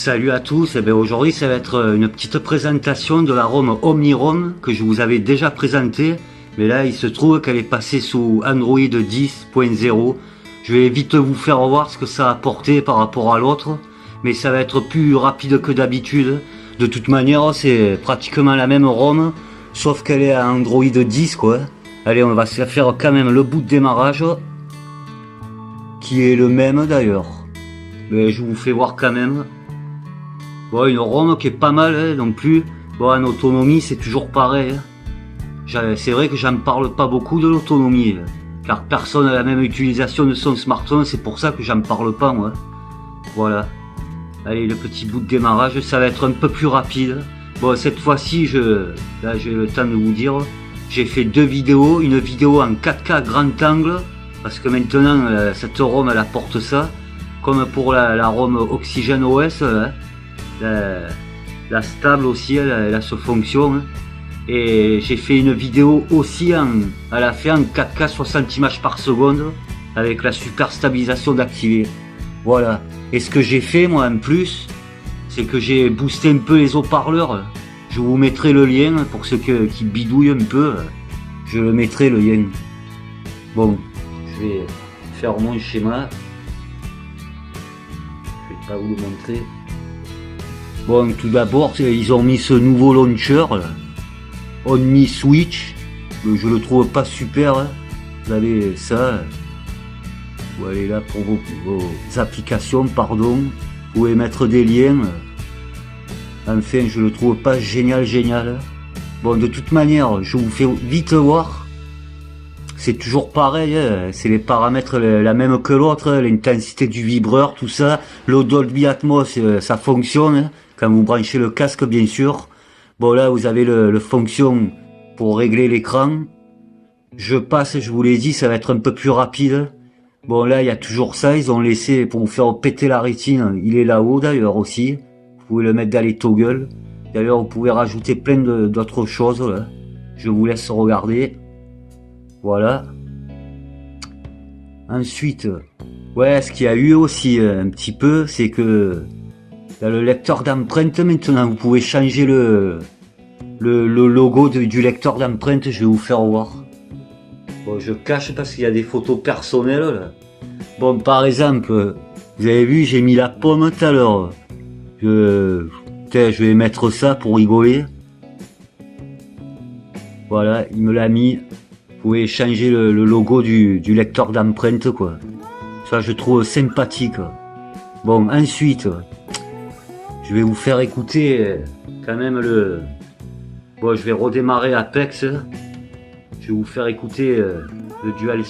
Salut à tous, aujourd'hui ça va être une petite présentation de l'arôme OmniRom que je vous avais déjà présenté, mais là il se trouve qu'elle est passée sous Android 10.0. Je vais vite vous faire voir ce que ça a apporté par rapport à l'autre, mais ça va être plus rapide que d'habitude. De toute manière c'est pratiquement la même ROM, sauf qu'elle est à Android 10 quoi. Allez, on va se faire quand même le bout de démarrage, qui est le même d'ailleurs. Mais je vous fais voir quand même. Bon, une ROM qui est pas mal non plus. Bon, en autonomie c'est toujours pareil. C'est vrai que j'en parle pas beaucoup de l'autonomie, car personne n'a la même utilisation de son smartphone, c'est pour ça que j'en parle pas moi. Voilà. Allez, le petit bout de démarrage, ça va être un peu plus rapide. Bon, cette fois-ci, là j'ai le temps de vous dire, j'ai fait deux vidéos, une vidéo en 4K grand angle, parce que maintenant cette ROM elle apporte ça, comme pour la ROM Oxygen OS. La stable aussi, elle a ce fonction. Et j'ai fait une vidéo aussi à la fin en 4K 60 images par seconde avec la super stabilisation d'activer. Voilà. Et ce que j'ai fait moi en plus, c'est que j'ai boosté un peu les haut-parleurs. Je vous mettrai le lien pour ceux qui bidouillent un peu. Je le mettrai le lien. Bon, je vais faire mon schéma. Je vais pas vous le montrer. Bon, tout d'abord, ils ont mis ce nouveau launcher, Onmi Switch. Je le trouve pas super. Vous avez ça. Vous allez là pour vos applications, pardon. Vous pouvez mettre des liens. Enfin, je le trouve pas génial. Bon, de toute manière, je vous fais vite voir. C'est toujours pareil, c'est les paramètres la même que l'autre, l'intensité du vibreur, tout ça. Le Dolby Atmos, ça fonctionne. Quand vous branchez le casque, bien sûr. Bon, là, vous avez le fonction pour régler l'écran. Je passe, je vous l'ai dit, ça va être un peu plus rapide. Bon, là, il y a toujours ça. Ils ont laissé, pour vous faire péter la rétine, il est là-haut, d'ailleurs, aussi. Vous pouvez le mettre dans les toggles. D'ailleurs, vous pouvez rajouter plein d'autres choses, là. Je vous laisse regarder. Voilà. Ensuite, ouais, ce qu'il y a eu aussi un petit peu, c'est que dans le lecteur d'empreinte maintenant, vous pouvez changer le logo du lecteur d'empreinte. Je vais vous faire voir. Bon, je cache parce qu'il y a des photos personnelles là. Bon, par exemple, vous avez vu, j'ai mis la pomme tout à l'heure. Je vais mettre ça pour rigoler. Voilà, il me l'a mis. Vous pouvez changer le logo du lecteur d'empreinte quoi. Ça, je trouve sympathique. Bon, ensuite, je vais vous faire écouter quand même Bon, je vais redémarrer Apex. Je vais vous faire écouter le dual...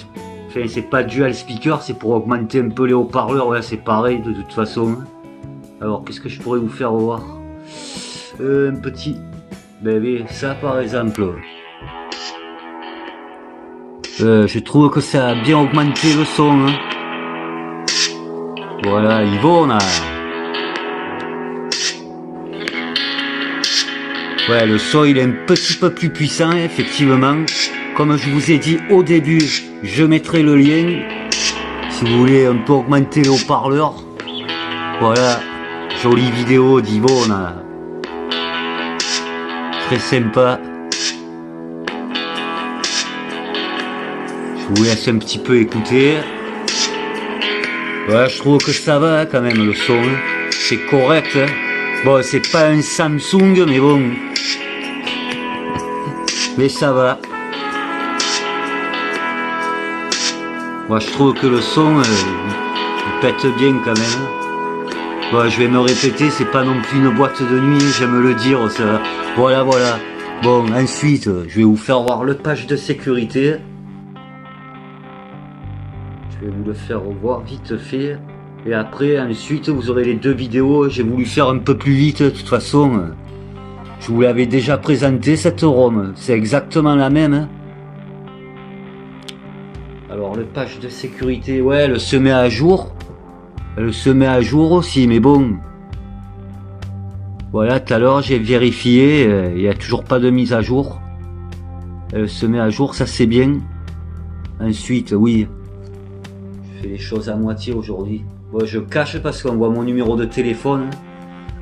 Enfin, c'est pas dual speaker, c'est pour augmenter un peu les haut-parleurs. Ouais, c'est pareil de toute façon. Alors, qu'est-ce que je pourrais vous faire voir? Un petit... Ben oui, ça par exemple. Je trouve que ça a bien augmenté le son. Voilà, Yvonne. Ouais, le son il est un petit peu plus puissant, effectivement. Comme je vous ai dit au début, je mettrai le lien. Si vous voulez un peu augmenter le haut-parleur. Voilà, jolie vidéo d'Yvonne. Très sympa. Je vous laisse un petit peu écouter. Ouais, je trouve que ça va quand même le son. C'est correct. Bon, c'est pas un Samsung, mais bon. Mais ça va. Moi, je trouve que le son, il pète bien quand même. Bon, je vais me répéter, c'est pas non plus une boîte de nuit, j'aime le dire, ça. Voilà. Bon, ensuite, je vais vous faire voir le page de sécurité. Je vais vous le faire voir vite fait. Et après, ensuite, vous aurez les deux vidéos. J'ai voulu faire un peu plus vite, de toute façon. Je vous l'avais déjà présenté, cette ROM. C'est exactement la même. Alors, le page de sécurité, ouais, elle se met à jour. Elle se met à jour aussi, mais bon. Voilà, tout à l'heure, j'ai vérifié. Il n'y a toujours pas de mise à jour. Elle se met à jour, ça c'est bien. Ensuite, oui. Je fais les choses à moitié aujourd'hui. Bon, je cache parce qu'on voit mon numéro de téléphone.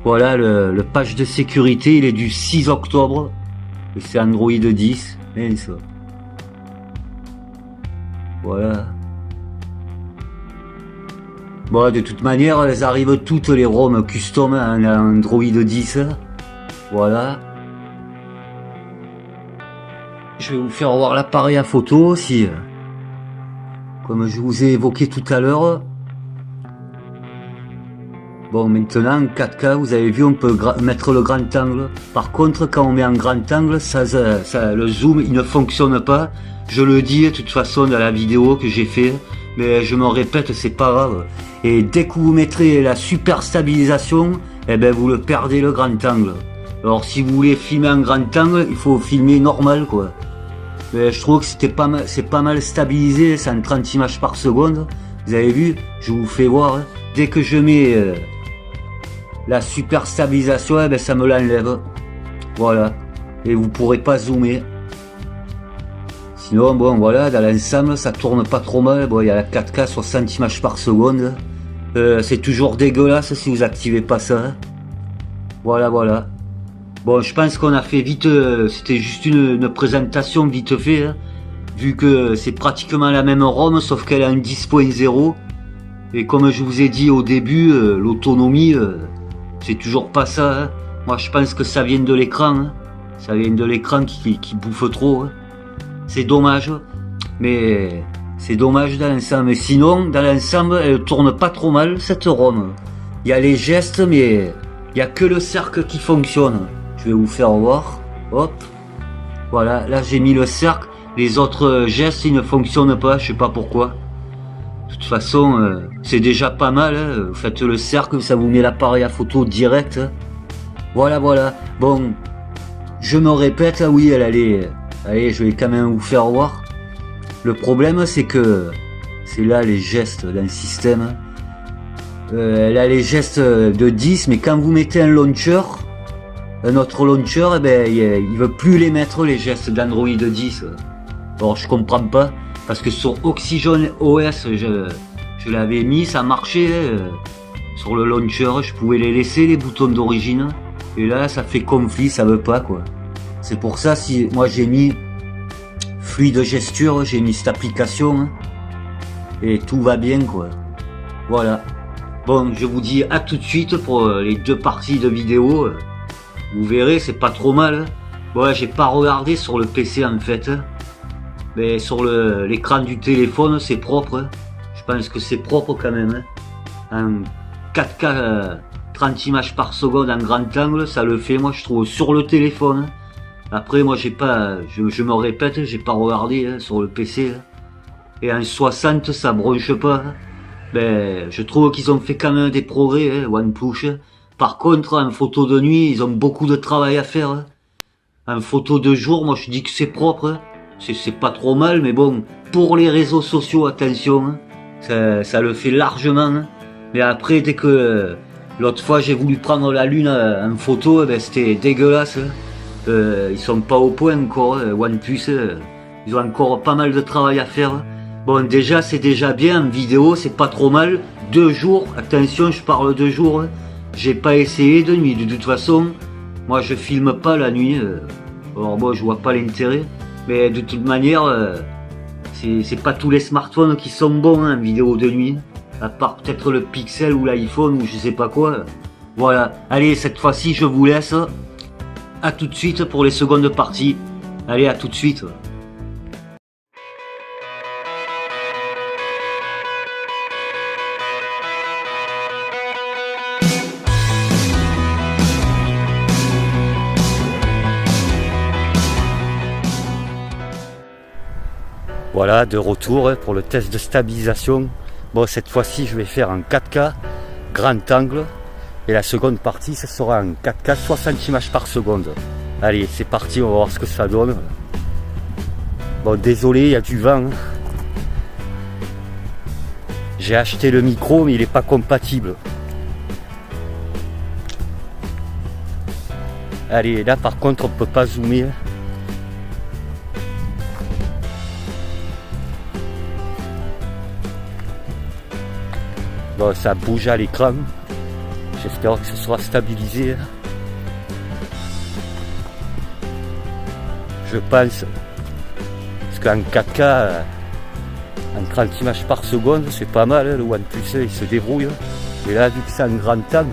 Voilà, le patch de sécurité, il est du 6 octobre. Et c'est Android 10. Et ça. Voilà. Bon, de toute manière, elles arrivent toutes les ROM custom en Android 10. Voilà. Je vais vous faire voir l'appareil à photo aussi. Comme je vous ai évoqué tout à l'heure. Bon, maintenant, en 4K, vous avez vu, on peut mettre le grand angle. Par contre, quand on met en grand angle, le zoom, il ne fonctionne pas. Je le dis, de toute façon, dans la vidéo que j'ai fait. Mais je me répète, c'est pas grave. Et dès que vous mettrez la super stabilisation, eh ben, vous le perdez le grand angle. Alors, si vous voulez filmer en grand angle, il faut filmer normal, quoi. Mais je trouve que c'est pas mal stabilisé, c'est en 30 images par seconde. Vous avez vu, je vous fais voir, dès que je mets la super stabilisation, eh ben, ça me l'enlève. Voilà. Et vous pourrez pas zoomer. Sinon, bon, voilà, dans l'ensemble, ça tourne pas trop mal. Bon, il y a la 4K 60 images par seconde. C'est toujours dégueulasse si vous activez pas ça. Voilà, voilà. Bon, je pense qu'on a fait vite, c'était juste une présentation vite fait, hein, vu que c'est pratiquement la même ROM, sauf qu'elle a un 10.0. Et comme je vous ai dit au début, l'autonomie, c'est toujours pas ça. Hein. Moi, je pense que ça vient de l'écran. Hein. Ça vient de l'écran qui bouffe trop. Hein. C'est dommage. Mais c'est dommage dans l'ensemble. Mais sinon, dans l'ensemble, elle tourne pas trop mal, cette ROM. Il y a les gestes, mais il y a que le cercle qui fonctionne. Je vais vous faire voir. Hop. Voilà, là j'ai mis le cercle. Les autres gestes, ils ne fonctionnent pas. Je sais pas pourquoi. De toute façon, c'est déjà pas mal. Hein. Vous faites le cercle, ça vous met l'appareil à photo direct. Hein. Voilà, voilà. Bon, je me répète. Ah oui, elle allait. Allez, je vais quand même vous faire voir. Le problème, c'est que c'est là les gestes dans le système. Elle a les gestes de 10, mais quand vous mettez un launcher, un autre launcher, eh ben, il veut plus les mettre, les gestes d'Android 10. Alors je comprends pas, parce que sur Oxygen OS, je l'avais mis, ça marchait. Sur le launcher, je pouvais les laisser, les boutons d'origine. Et là, ça fait conflit, ça veut pas, quoi. C'est pour ça, si moi j'ai mis fluide gesture, j'ai mis cette application. Hein, et tout va bien, quoi. Voilà. Bon, je vous dis à tout de suite pour les deux parties de vidéo. Vous verrez, c'est pas trop mal. Bon, j'ai pas regardé sur le PC en fait. Mais sur l'écran du téléphone, c'est propre. Je pense que c'est propre quand même. En 4K 30 images par seconde en grand angle, ça le fait, moi je trouve, sur le téléphone. Après, moi j'ai pas, je me répète, j'ai pas regardé sur le PC. Et en 60, ça bronche pas. Ben, je trouve qu'ils ont fait quand même des progrès, OnePlus. Par contre, en photo de nuit, ils ont beaucoup de travail à faire. En photo de jour, moi je dis que c'est propre. C'est pas trop mal, mais bon, pour les réseaux sociaux, attention. Ça le fait largement. Mais après, dès que l'autre fois j'ai voulu prendre la lune en photo, ben, c'était dégueulasse. Ils sont pas au point encore, OnePlus. Ils ont encore pas mal de travail à faire. Bon, déjà, c'est déjà bien en vidéo, c'est pas trop mal. 2 jours, attention, je parle 2 jours. J'ai pas essayé de nuit, de toute façon, moi je filme pas la nuit, alors moi je vois pas l'intérêt, mais de toute manière, c'est pas tous les smartphones qui sont bons en vidéo de nuit, à part peut-être le Pixel ou l'iPhone ou je sais pas quoi. Voilà, allez, cette fois-ci je vous laisse, à tout de suite pour les secondes parties, allez, à tout de suite. Voilà, de retour pour le test de stabilisation. Bon, cette fois-ci, je vais faire en 4K, grand angle. Et la seconde partie, ce sera en 4K, 60 images par seconde. Allez, c'est parti, on va voir ce que ça donne. Bon, désolé, il y a du vent. J'ai acheté le micro, mais il n'est pas compatible. Allez, là, par contre, on ne peut pas zoomer. Bon, ça bouge à l'écran. J'espère que ce sera stabilisé. Je pense. Parce qu'en 4K, en 30 images par seconde, c'est pas mal. Le OnePlus il se débrouille. Et là, vu que c'est un grand angle,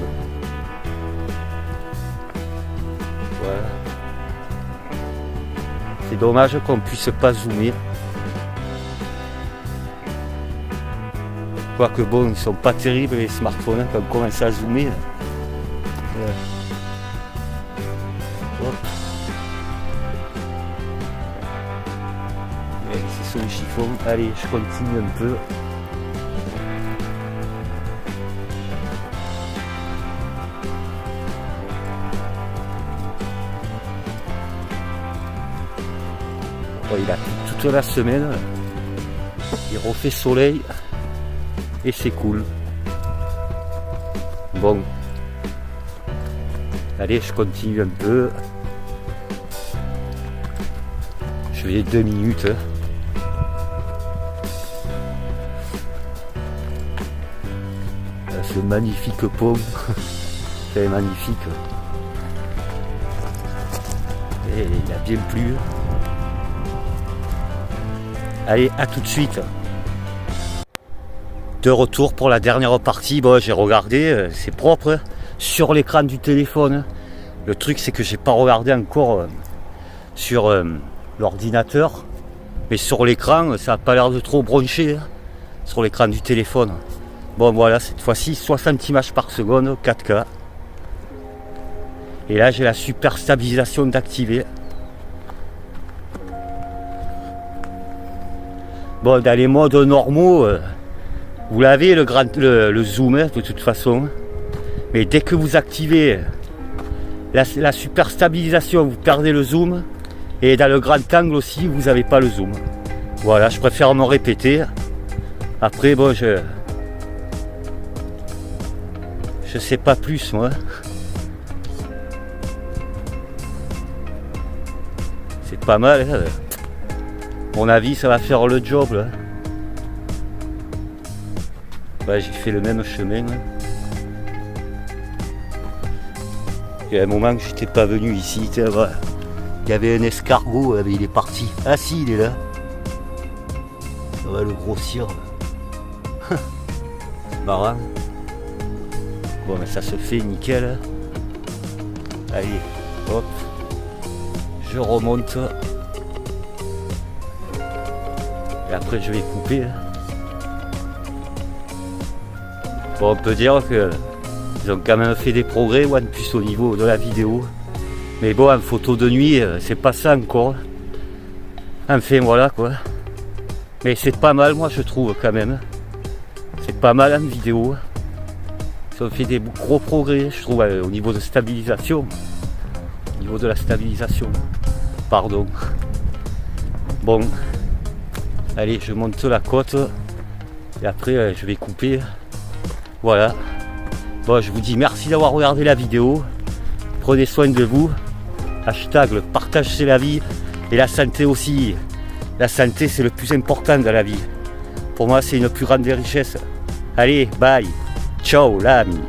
voilà. C'est dommage qu'on puisse pas zoomer. Quoique bon, ils sont pas terribles les smartphones quand on commence à zoomer. Hop. C'est sur le chiffon. Allez, je continue un peu. Bon, il a toute la semaine. Il refait soleil. Et c'est cool. Bon. Allez, je continue un peu. Je vais 2 minutes. Ce magnifique pont. C'est magnifique. Et il a bien plu. Allez, à tout de suite. De retour pour la dernière partie. Bon, j'ai regardé, c'est propre sur l'écran du téléphone. Le truc, c'est que j'ai pas regardé encore sur l'ordinateur, mais sur l'écran, ça a pas l'air de trop broncher sur l'écran du téléphone. Bon, voilà, cette fois-ci 60 images par seconde, 4K. Et là, j'ai la super stabilisation d'activer. Bon, dans les modes normaux, vous l'avez le zoom de toute façon. Mais dès que vous activez la super stabilisation, vous perdez le zoom. Et dans le grand angle aussi, vous n'avez pas le zoom. Voilà, je préfère me répéter. Après, bon, je sais pas plus, moi. C'est pas mal. Hein. À mon avis, ça va faire le job, là. Ouais, j'ai fait le même chemin. Il y a un moment que j'étais pas venu ici. Voilà. Il y avait un escargot, mais il est parti. Ah si, il est là. On va le grossir. C'est marrant. Bon, mais ça se fait nickel. Allez, hop. Je remonte. Et après, je vais couper. Bon, on peut dire qu'ils ont quand même fait des progrès, OnePlus, au niveau de la vidéo. Mais bon, en photo de nuit, c'est pas ça encore. Enfin, voilà quoi. Mais c'est pas mal, moi, je trouve, quand même. C'est pas mal en vidéo. Ils ont fait des gros progrès, je trouve, au niveau de stabilisation. Au niveau de la stabilisation. Pardon. Bon. Allez, je monte la côte. Et après, je vais couper. Voilà. Bon, je vous dis merci d'avoir regardé la vidéo. Prenez soin de vous. Hashtag le partage c'est la vie. Et la santé aussi. La santé c'est le plus important dans la vie. Pour moi c'est une plus grande des richesses. Allez, bye. Ciao l'ami.